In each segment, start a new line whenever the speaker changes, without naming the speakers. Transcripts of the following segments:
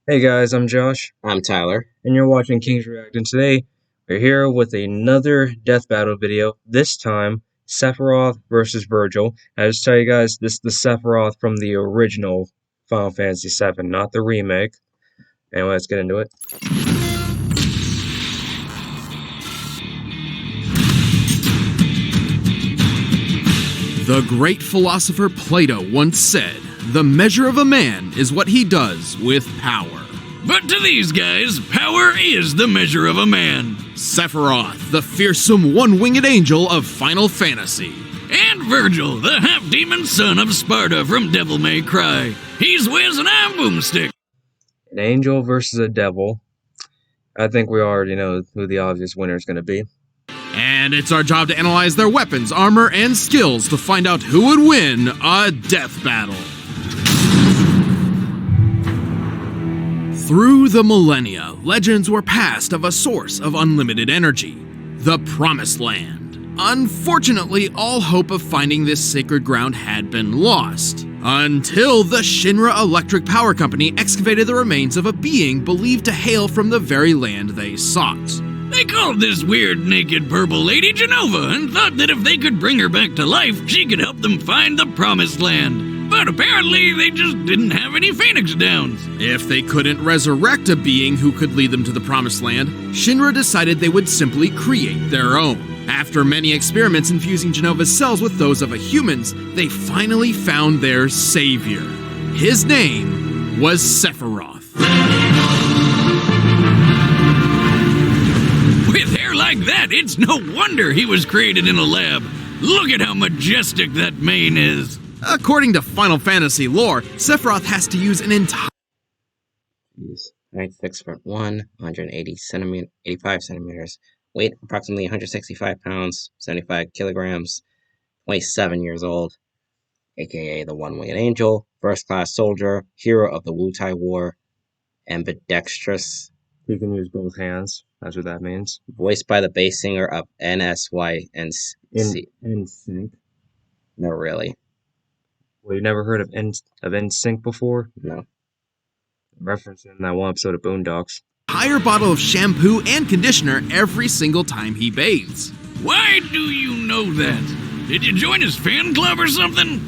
Hey guys, I'm Josh.
I'm Tyler.
And you're watching Kings React, and today we're here with another death battle video. This time, Sephiroth versus Vergil. I just tell you guys, this is the Sephiroth from the original Final Fantasy VII, not the remake. Anyway, let's get into it.
The great philosopher Plato once said, "The measure of a man is what he does with power."
But to these guys, power is the measure of a man.
Sephiroth, the fearsome one-winged angel of Final Fantasy.
And Vergil, the half-demon son of Sparta from Devil May Cry. He's Wiz and I'm Boomstick.
An angel versus a devil. I think we already know who the obvious winner is going to be.
And it's our job to analyze their weapons, armor, and skills to find out who would win a death battle. Through the millennia, legends were passed of a source of unlimited energy, the Promised Land. Unfortunately, all hope of finding this sacred ground had been lost, until the Shinra Electric Power Company excavated the remains of a being believed to hail from the very land they sought.
They called this weird naked purple lady Jenova and thought that if they could bring her back to life, she could help them find the Promised Land. But apparently, they just didn't have any Phoenix Downs.
If they couldn't resurrect a being who could lead them to the Promised Land, Shinra decided they would simply create their own. After many experiments infusing Jenova's cells with those of a human's, they finally found their savior. His name was Sephiroth.
With hair like that, it's no wonder he was created in a lab. Look at how majestic that mane is.
According to Final Fantasy lore, Sephiroth has to use an entire...
Height 6'1", 85 centimeters. Weight approximately 165 pounds, 75 kilograms. 27 years old. AKA the One-Winged Angel. First-class soldier. Hero of the Wutai War. Ambidextrous.
He can use both hands. That's what that means.
Voiced by the bass singer of NSYNC.
NSYNC?
No, really.
Well, you never heard of NSYNC before?
No.
Referencing that one episode of Boondocks.
Entire bottle of shampoo and conditioner every single time he bathes.
Why do you know that? Did you join his fan club or something?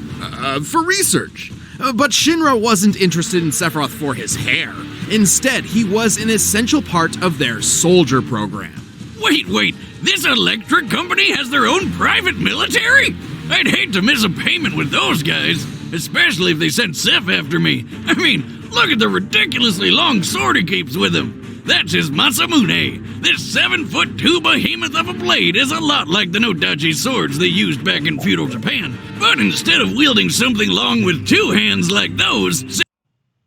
For research. But Shinra wasn't interested in Sephiroth for his hair. Instead, he was an essential part of their soldier program.
Wait, this electric company has their own private military? I'd hate to miss a payment with those guys, especially if they sent Seph after me. I mean, look at the ridiculously long sword he keeps with him. That's his Masamune. This 7'2" behemoth of a blade is a lot like the Nodachi swords they used back in feudal Japan. But instead of wielding something long with two hands like those...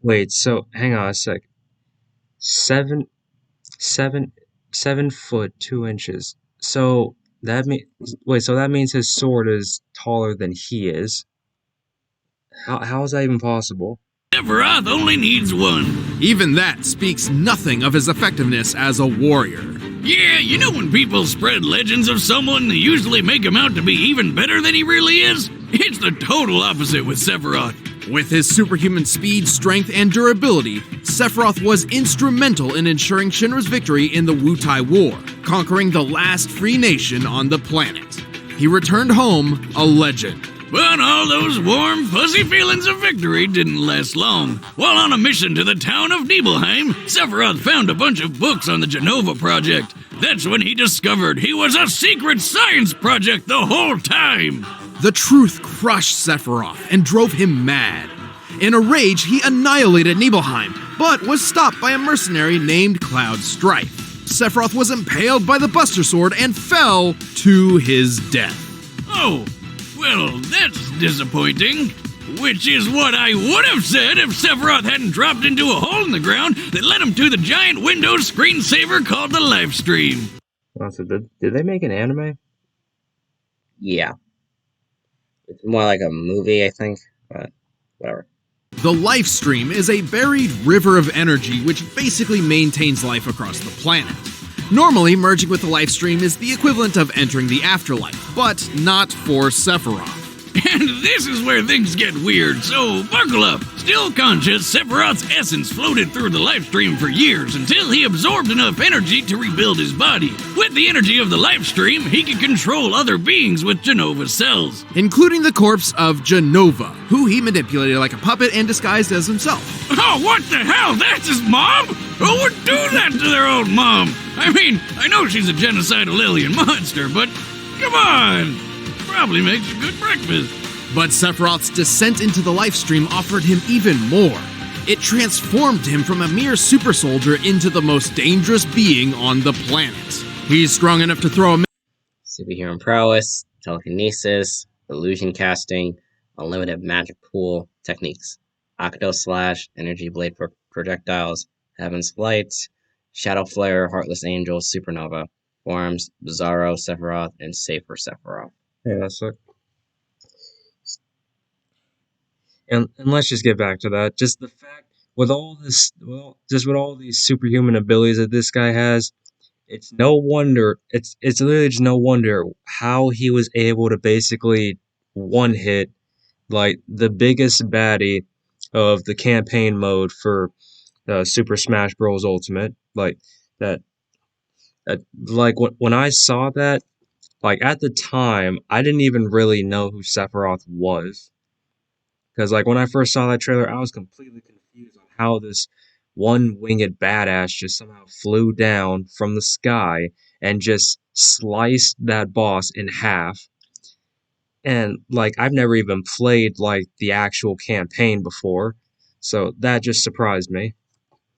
Wait, so, hang on a sec. 7 foot 2 inches. So... that means his sword is taller than he is. How is that even possible?
Sephiroth only needs one.
Even that speaks nothing of his effectiveness as a warrior.
Yeah, you know when people spread legends of someone, they usually make him out to be even better than he really is? It's the total opposite with Sephiroth.
With his superhuman speed, strength, and durability, Sephiroth was instrumental in ensuring Shinra's victory in the Wutai War, conquering the last free nation on the planet. He returned home a legend.
But all those warm, fuzzy feelings of victory didn't last long. While on a mission to the town of Nibelheim, Sephiroth found a bunch of books on the Jenova project. That's when he discovered he was a secret science project the whole time.
The truth crushed Sephiroth and drove him mad. In a rage, he annihilated Nibelheim, but was stopped by a mercenary named Cloud Strife. Sephiroth was impaled by the Buster Sword and fell to his death.
Oh, well, that's disappointing. Which is what I would have said if Sephiroth hadn't dropped into a hole in the ground that led him to the giant Windows screensaver called the live stream.
Oh, so did they make an anime?
Yeah. It's more like a movie, I think, but whatever.
The life stream is a buried river of energy which basically maintains life across the planet. Normally, merging with the life stream is the equivalent of entering the afterlife, but not for Sephiroth.
And this is where things get weird, so buckle up. Still conscious, Sephiroth's essence floated through the life stream for years until he absorbed enough energy to rebuild his body. With the energy of the life stream, he can control other beings with Genova's cells.
Including the corpse of Genova, who he manipulated like a puppet and disguised as himself.
Oh, what the hell? That's his mom? Who would do that to their own mom? I mean, I know she's a genocidal alien monster, but come on! Probably makes a good breakfast.
But Sephiroth's descent into the life stream offered him even more. It transformed him from a mere super soldier into the most dangerous being on the planet. He's strong enough to throw a
Superhuman prowess, telekinesis, illusion casting, unlimited magic pool, techniques. Octo Slash, Energy Blade for projectiles, Heaven's Flight, Shadow Flare, Heartless Angel, Supernova, Forms, Bizarro, Sephiroth, and Safer Sephiroth.
Yeah, so and let's just get back to that. Just the fact with all this, well, just with all these superhuman abilities that this guy has, it's no wonder. It's literally just no wonder how he was able to basically one hit like the biggest baddie of the campaign mode for Super Smash Bros. Ultimate. Like that. Like when I saw that. Like, at the time, I didn't even really know who Sephiroth was. Because, like, when I first saw that trailer, I was completely confused on how this one-winged badass just somehow flew down from the sky and just sliced that boss in half. And, like, I've never even played, like, the actual campaign before. So that just surprised me.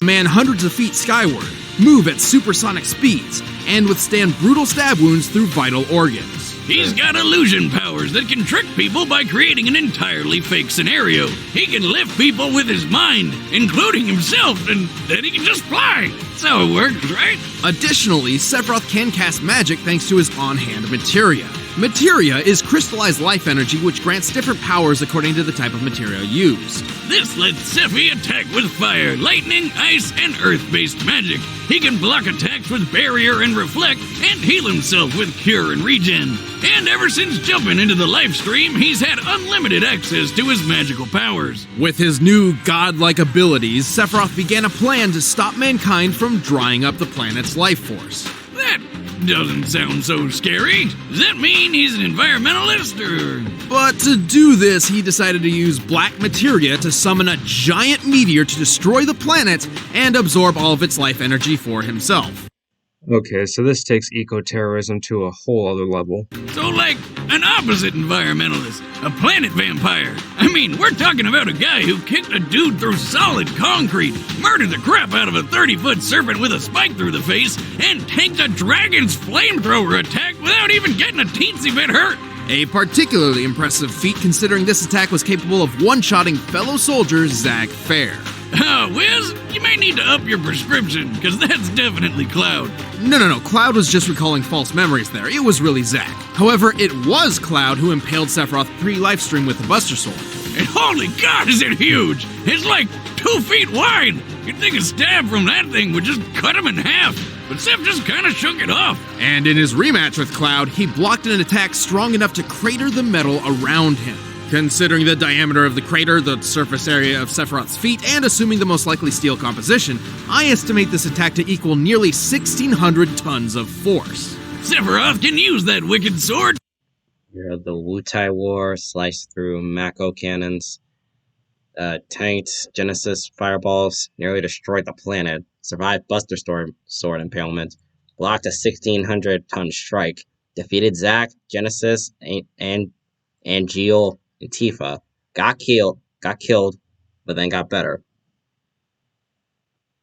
man hundreds of feet skyward, move at supersonic speeds, and withstand brutal stab wounds through vital organs.
He's got illusion powers that can trick people by creating an entirely fake scenario. He can lift people with his mind, including himself, and then he can just fly. That's how it works, right?
Additionally, Sephiroth can cast magic thanks to his on-hand materia. Materia is crystallized life energy which grants different powers according to the type of material used.
This lets Sephi attack with fire, lightning, ice, and earth-based magic. He can block attacks with barrier and reflect, and heal himself with cure and regen. And ever since jumping into the life stream, he's had unlimited access to his magical powers.
With his new godlike abilities, Sephiroth began a plan to stop mankind from drying up the planet's life force.
That doesn't sound so scary. Does that mean he's an environmentalist, or...?
But to do this, he decided to use black materia to summon a giant meteor to destroy the planet and absorb all of its life energy for himself.
Okay, so this takes eco-terrorism to a whole other level.
So, like, an opposite environmentalist, a planet vampire. I mean, we're talking about a guy who kicked a dude through solid concrete, murdered the crap out of a 30-foot serpent with a spike through the face, and tanked a dragon's flamethrower attack without even getting a teensy bit hurt.
A particularly impressive feat considering this attack was capable of one-shotting fellow soldier Zack Fair.
Wiz, you may need to up your prescription, because that's definitely Cloud.
No, Cloud was just recalling false memories there. It was really Zack. However, it was Cloud who impaled Sephiroth pre-livestream with the Buster Sword.
And holy God, is it huge! It's like 2 feet wide! You'd think a stab from that thing would just cut him in half, but Sep just kinda shook it off.
And in his rematch with Cloud, he blocked an attack strong enough to crater the metal around him. Considering the diameter of the crater, the surface area of Sephiroth's feet, and assuming the most likely steel composition, I estimate this attack to equal nearly 1,600 tons of force.
Sephiroth can use that wicked sword!
Hero of the Wutai War, sliced through Mako cannons, tanked Genesis fireballs, nearly destroyed the planet, survived Buster Sword impalement, blocked a 1,600-ton strike, defeated Zack, Genesis, and Vergil, and Tifa, got killed, but then got better.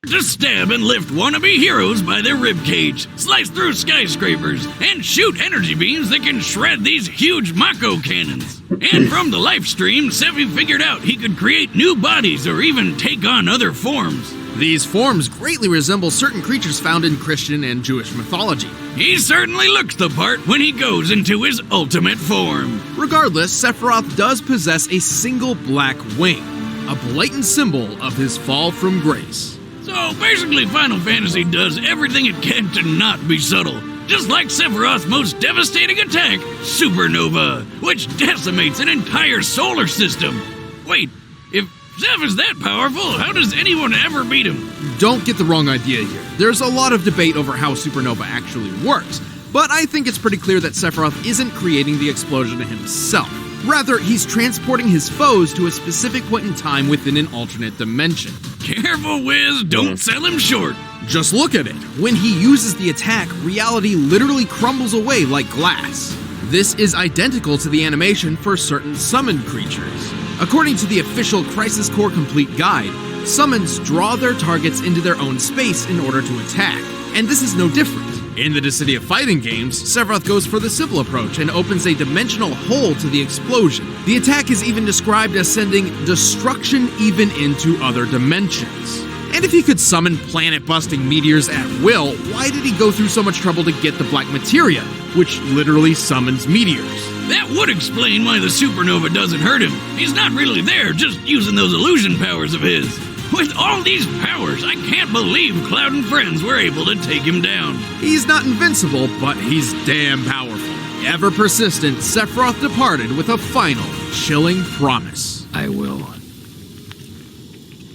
To stab and lift wannabe heroes by their ribcage, slice through skyscrapers, and shoot energy beams that can shred these huge Mako cannons. And from the life stream, Sephi figured out he could create new bodies or even take on other forms.
These forms greatly resemble certain creatures found in Christian and Jewish mythology.
He certainly looks the part when he goes into his ultimate form.
Regardless, Sephiroth does possess a single black wing, a blatant symbol of his fall from grace.
So basically, Final Fantasy does everything it can to not be subtle. Just like Sephiroth's most devastating attack, Supernova, which decimates an entire solar system. Wait, if Zeph is that powerful, how does anyone ever beat him?
Don't get the wrong idea here. There's a lot of debate over how Supernova actually works, but I think it's pretty clear that Sephiroth isn't creating the explosion himself. Rather, he's transporting his foes to a specific point in time within an alternate dimension.
Careful, Wiz, don't sell him short.
Just look at it. When he uses the attack, reality literally crumbles away like glass. This is identical to the animation for certain summoned creatures. According to the official Crisis Core Complete Guide, summons draw their targets into their own space in order to attack, and this is no different. In the Dissidia fighting games, Sephiroth goes for the civil approach and opens a dimensional hole to the explosion. The attack is even described as sending destruction even into other dimensions. And if he could summon planet-busting meteors at will, why did he go through so much trouble to get the Black Materia, which literally summons meteors?
That would explain why the supernova doesn't hurt him. He's not really there, just using those illusion powers of his. With all these powers, I can't believe Cloud and friends were able to take him down.
He's not invincible, but he's damn powerful. Ever persistent, Sephiroth departed with a final, chilling promise.
I will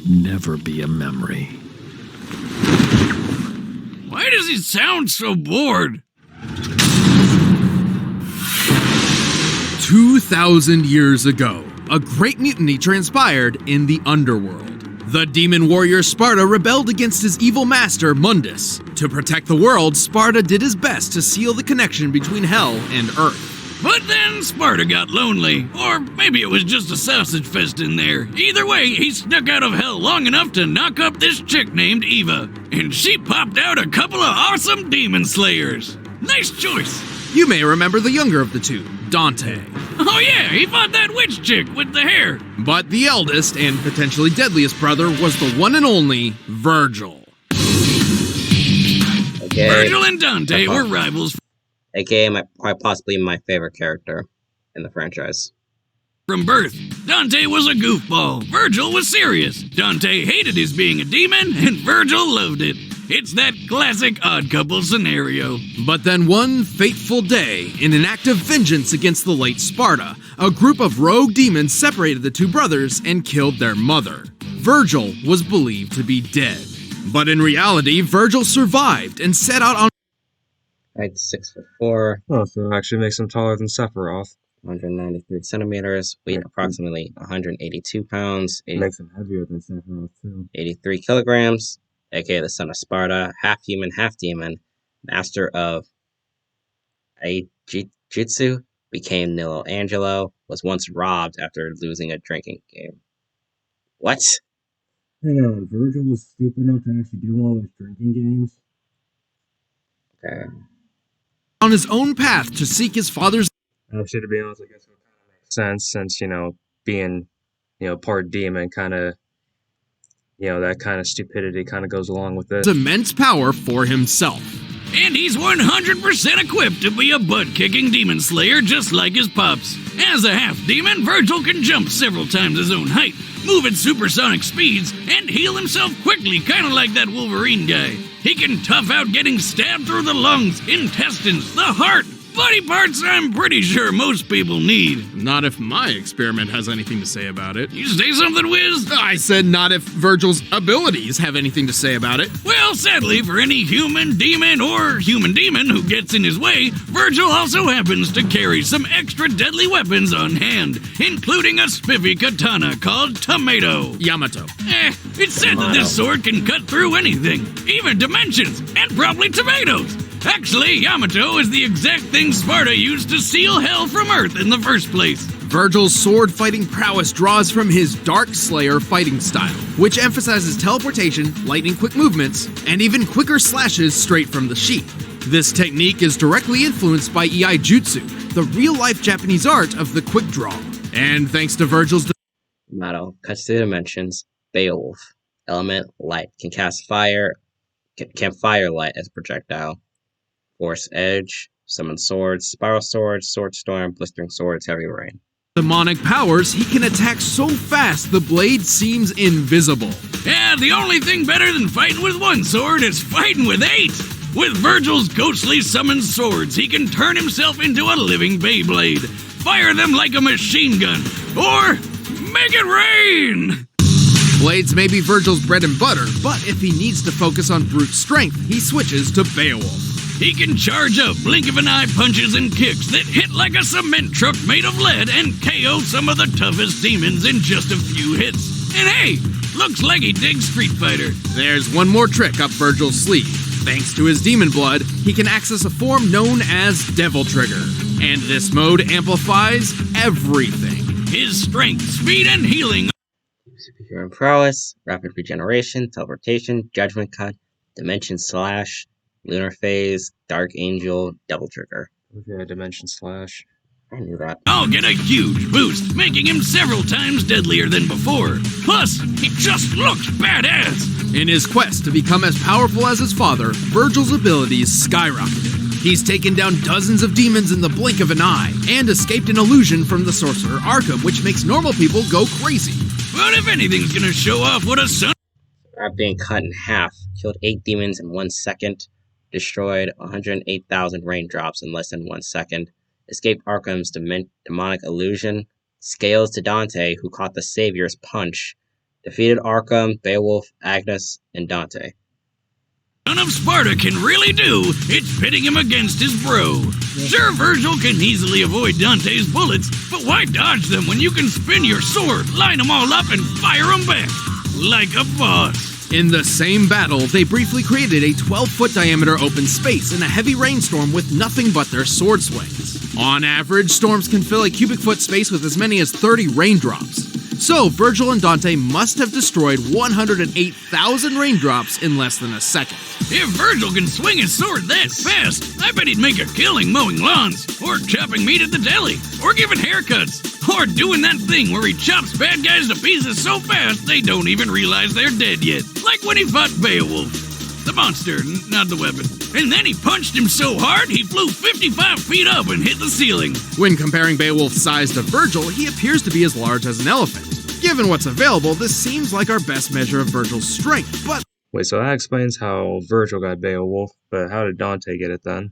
never be a memory.
Why does he sound so bored?
2,000 years ago, a great mutiny transpired in the underworld. The demon warrior Sparta rebelled against his evil master, Mundus. To protect the world, Sparta did his best to seal the connection between Hell and Earth.
But then Sparta got lonely, or maybe it was just a sausage fest in there. Either way, he snuck out of Hell long enough to knock up this chick named Eva, and she popped out a couple of awesome demon slayers. Nice choice.
You may remember the younger of the two, Dante.
Oh yeah, he fought that witch chick with the hair.
But the eldest and potentially deadliest brother was the one and only Vergil.
Okay.
Vergil and Dante were rivals
AKA quite possibly my favorite character in the franchise.
from birth. Dante was a goofball. Vergil was serious. Dante hated his being a demon, and Vergil loved it. It's that classic odd couple scenario.
But then one fateful day, in an act of vengeance against the late Sparta, a group of rogue demons separated the two brothers and killed their mother. Vergil was believed to be dead. But in reality, Vergil survived and set out on...
Height 6'4",
Oh, so it actually makes him taller than Sephiroth.
193 centimeters, weight approximately 182 pounds,
Makes him heavier than Sephiroth, too.
83 kilograms, aka the son of Sparta, half human, half demon, master of Aijutsu, became Nilo Angelo, was once robbed after losing a drinking game. What?
Hang on, Vergil was stupid enough to actually do all those drinking games?
Okay.
on his own path to seek his father's...
Actually, to be honest, I guess it would kind of make sense since, being, part demon kind of, that kind of stupidity kind of goes along with it.
immense power for himself.
And he's 100% equipped to be a butt-kicking demon slayer just like his pops. As a half-demon, Vergil can jump several times his own height, move at supersonic speeds, and heal himself quickly, kind of like that Wolverine guy. He can tough out getting stabbed through the lungs, intestines, the heart, body parts I'm pretty sure most people need.
Not if my experiment has anything to say about it.
You say something, Wiz?
I said not if Vergil's abilities have anything to say about it.
Well, sadly, for any human demon or human demon who gets in his way, Vergil also happens to carry some extra deadly weapons on hand, including a spiffy katana called Tomato.
Yamato.
It's said that this sword can cut through anything, even dimensions, and probably tomatoes. Actually, Yamato is the exact thing Sparta used to seal Hell from Earth in the first place.
Vergil's sword-fighting prowess draws from his Dark Slayer fighting style, which emphasizes teleportation, lightning-quick movements, and even quicker slashes straight from the sheath. This technique is directly influenced by Iaijutsu, the real-life Japanese art of the quick draw. And thanks to Vergil's...
Yamato cuts through dimensions. Beowulf. Element, light. Can cast fire. Can fire light as a projectile. Force Edge. Summon swords. Spiral swords. Sword storm. Blistering swords. Heavy rain.
demonic powers, he can attack so fast the blade seems invisible.
Yeah, the only thing better than fighting with one sword is fighting with 8. With Vergil's ghostly summoned swords, he can turn himself into a living Beyblade, fire them like a machine gun, or make it rain!
Blades may be Vergil's bread and butter, but if he needs to focus on brute strength, he switches to Beowulf.
He can charge up blink-of-an-eye punches and kicks that hit like a cement truck made of lead and KO some of the toughest demons in just a few hits. And hey, looks like he digs Street Fighter.
There's one more trick up Vergil's sleeve. Thanks to his demon blood, he can access a form known as Devil Trigger. And this mode amplifies everything.
His strength, speed, and healing.
Superhero prowess, rapid regeneration, teleportation, judgment cut, dimension slash, lunar phase, dark angel, double trigger.
Okay, dimension slash.
I knew that.
I'll get a huge boost, making him several times deadlier than before. Plus, he just looks badass.
In his quest to become as powerful as his father, Vergil's abilities skyrocketed. He's taken down dozens of demons in the blink of an eye, and escaped an illusion from the sorcerer Arkham, which makes normal people go crazy.
But if anything's gonna show off what a son...
After being cut in half, killed 8 demons in 1 second, destroyed 108,000 raindrops in less than 1 second, escaped Arkham's demonic illusion, scales to Dante, who caught the Savior's punch, defeated Arkham, Beowulf, Agnes, and Dante.
Son of Sparta can really do, it's pitting him against his bro. Sure, Vergil can easily avoid Dante's bullets, but why dodge them when you can spin your sword, line them all up, and fire them back? Like a boss.
In the same battle, they briefly created a 12-foot diameter open space in a heavy rainstorm with nothing but their sword swings. On average, storms can fill a cubic foot space with as many as 30 raindrops. So, Vergil and Dante must have destroyed 108,000 raindrops in less than a second.
If Vergil can swing his sword that fast, I bet he'd make a killing mowing lawns, or chopping meat at the deli, or giving haircuts, or doing that thing where he chops bad guys to pieces so fast they don't even realize they're dead yet. Like when he fought Beowulf. The monster, not the weapon. And then he punched him so hard he flew 55 feet up and hit the ceiling.
When comparing Beowulf's size to Vergil, he appears to be as large as an elephant. Given what's available, this seems like our best measure of Vergil's strength, but...
Wait, so that explains how Vergil got Beowulf, but how did Dante get it then?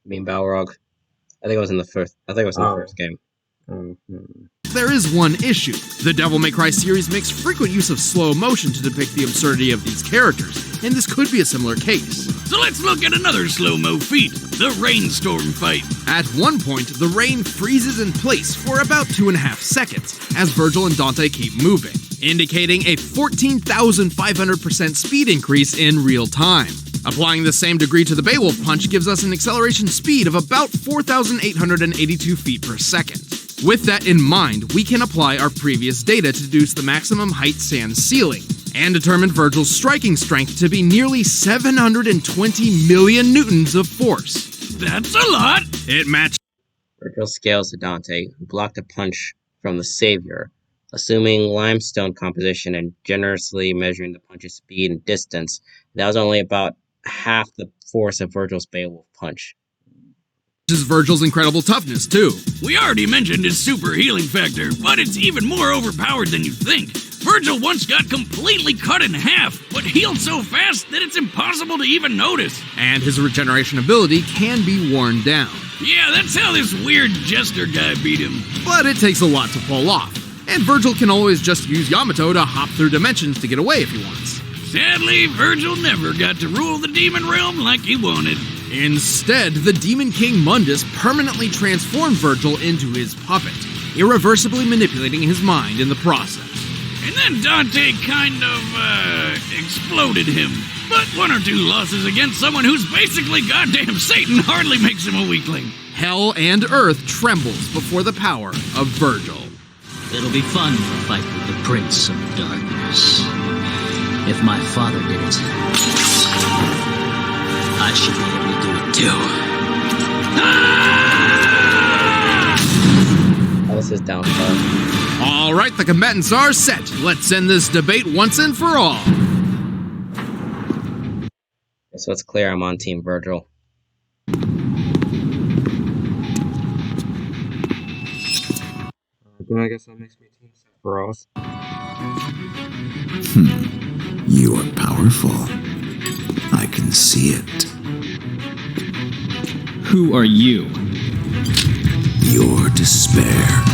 I mean Balrog. I think it was in the first game.
Mm-hmm.
There is one issue. The Devil May Cry series makes frequent use of slow motion to depict the absurdity of these characters, and this could be a similar case.
So let's look at another slow-mo feat, the rainstorm fight.
At one point, the rain freezes in place for about 2.5 seconds, as Vergil and Dante keep moving, indicating a 14,500% speed increase in real time. Applying the same degree to the Beowulf punch gives us an acceleration speed of about 4,882 feet per second. With that in mind, we can apply our previous data to deduce the maximum height sans ceiling, and determine Vergil's striking strength to be nearly 720 million newtons of force.
That's a lot!
It matches
Vergil scales to Dante, who blocked a punch from the Savior, assuming limestone composition and generously measuring the punch's speed and distance. That was only about half the force of Vergil's Beowulf punch.
Vergil's incredible toughness, too.
We already mentioned his super healing factor, but it's even more overpowered than you think. Vergil once got completely cut in half, but healed so fast that it's impossible to even notice.
And his regeneration ability can be worn down.
Yeah, that's how this weird jester guy beat him.
But it takes a lot to pull off, and Vergil can always just use Yamato to hop through dimensions to get away if he wants.
Sadly, Vergil never got to rule the demon realm like he wanted.
Instead, the Demon King Mundus permanently transformed Vergil into his puppet, irreversibly manipulating his mind in the process.
And then Dante kind of, exploded him. But 1 or 2 losses against someone who's basically goddamn Satan hardly makes him a weakling.
Hell and earth trembles before the power of Vergil.
It'll be fun to fight with the Prince of Darkness. If my father did it, I should be able to do it too.
That was his downfall.
All right, the combatants are set. Let's end this debate once and for all.
So it's clear I'm on Team Vergil.
then I guess that makes me Team Sephiroth.
You are powerful. I can see it.
Who are you?
Your despair.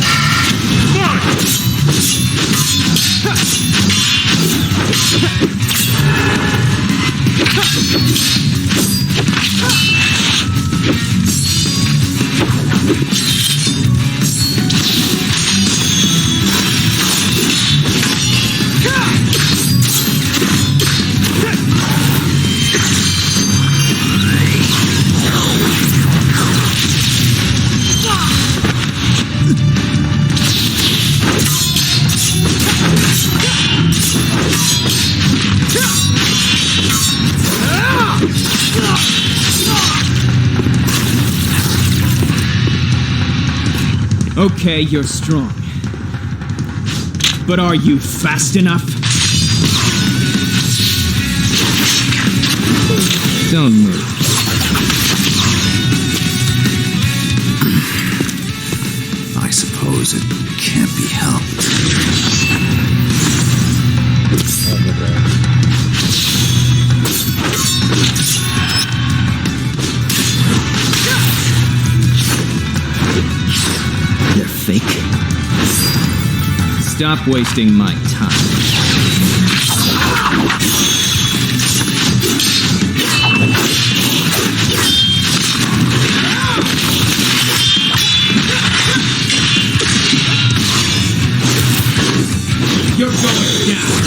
Okay, you're strong. But are you fast enough? Don't move.
I suppose it can't be helped.
They're fake. Stop wasting my time. You're going down.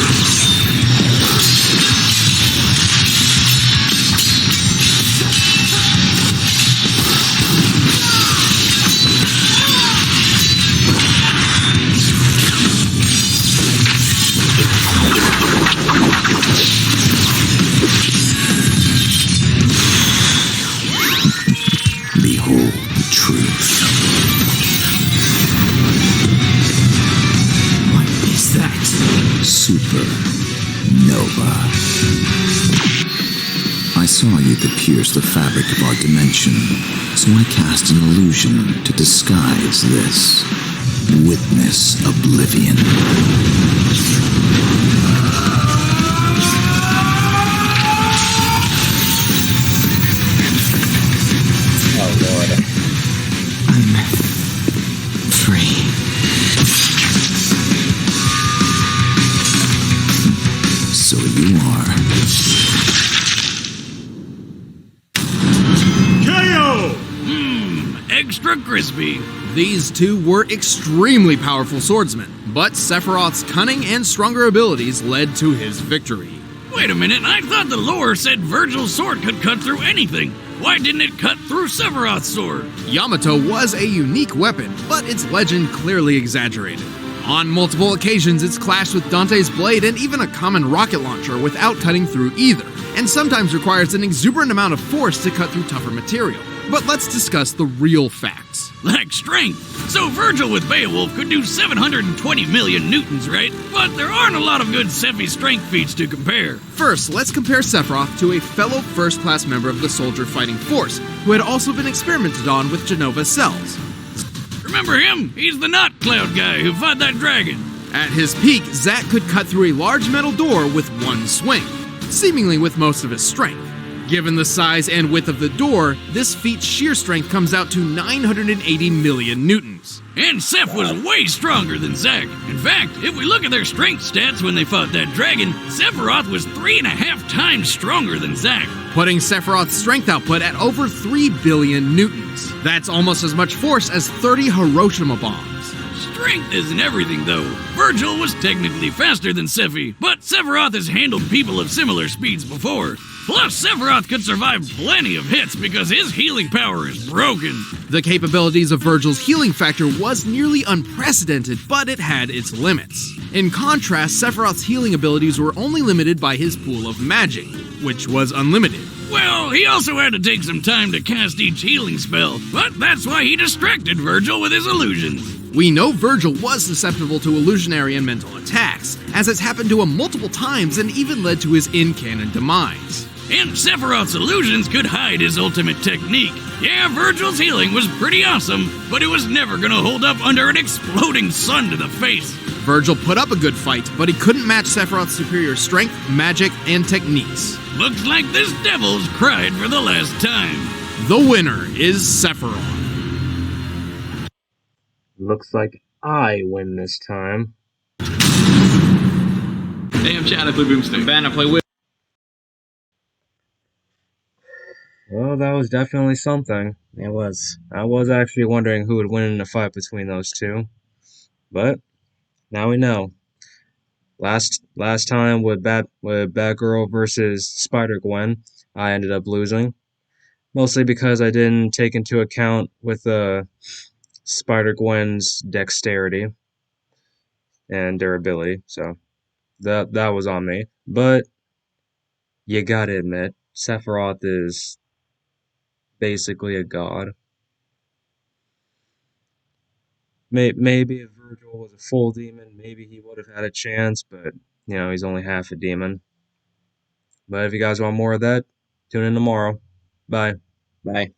Behold the truth.
What is that?
Supernova. I saw you could pierce the fabric of our dimension, so I cast an illusion to disguise this. Witness oblivion.
Oh, Lord.
I'm free. So you are.
Extra crispy.
These two were extremely powerful swordsmen, but Sephiroth's cunning and stronger abilities led to his victory.
Wait a minute, I thought the lore said Vergil's sword could cut through anything. Why didn't it cut through Sephiroth's sword?
Yamato was a unique weapon, but its legend clearly exaggerated. On multiple occasions, it's clashed with Dante's blade and even a common rocket launcher without cutting through either, and sometimes requires an exuberant amount of force to cut through tougher material. But let's discuss the real facts.
Like strength. So Vergil with Beowulf could do 720 million newtons, right? But there aren't a lot of good Sephi strength feats to compare.
First, let's compare Sephiroth to a fellow first-class member of the soldier fighting force, who had also been experimented on with Genova cells.
Remember him? He's the Knot Cloud guy who fought that dragon.
At his peak, Zack could cut through a large metal door with one swing, seemingly with most of his strength. Given the size and width of the door, this feat's sheer strength comes out to 980 million newtons.
And Seph was way stronger than Zack. In fact, if we look at their strength stats when they fought that dragon, Sephiroth was 3.5 times stronger than Zack.
Putting Sephiroth's strength output at over 3 billion newtons. That's almost as much force as 30 Hiroshima bombs.
Strength isn't everything, though. Vergil was technically faster than Sephi, but Sephiroth has handled people of similar speeds before. Plus, Sephiroth could survive plenty of hits because his healing power is broken.
The capabilities of Vergil's healing factor was nearly unprecedented, but it had its limits. In contrast, Sephiroth's healing abilities were only limited by his pool of magic, which was unlimited.
Well, he also had to take some time to cast each healing spell, but that's why he distracted Vergil with his illusions.
We know Vergil was susceptible to illusionary and mental attacks, as it's happened to him multiple times and even led to his in-canon demise.
And Sephiroth's illusions could hide his ultimate technique. Yeah, Vergil's healing was pretty awesome, but it was never gonna hold up under an exploding sun to the face.
Vergil put up a good fight, but he couldn't match Sephiroth's superior strength, magic, and techniques.
Looks like this devil's cried for the last time.
The winner is Sephiroth.
Looks like I win this time.
Hey, I'm Chad. I play Boomstick. Ben, I play Whip.
Well, that was definitely something.
It was.
I was actually wondering who would win in a fight between those two. But now we know. Last time with Batgirl versus Spider-Gwen, I ended up losing. Mostly because I didn't take into account with Spider-Gwen's dexterity and durability, so that was on me. But you gotta admit, Sephiroth is basically a god. Maybe if Vergil was a full demon, maybe he would have had a chance, but he's only half a demon. But if you guys want more of that, tune in tomorrow. Bye.
Bye.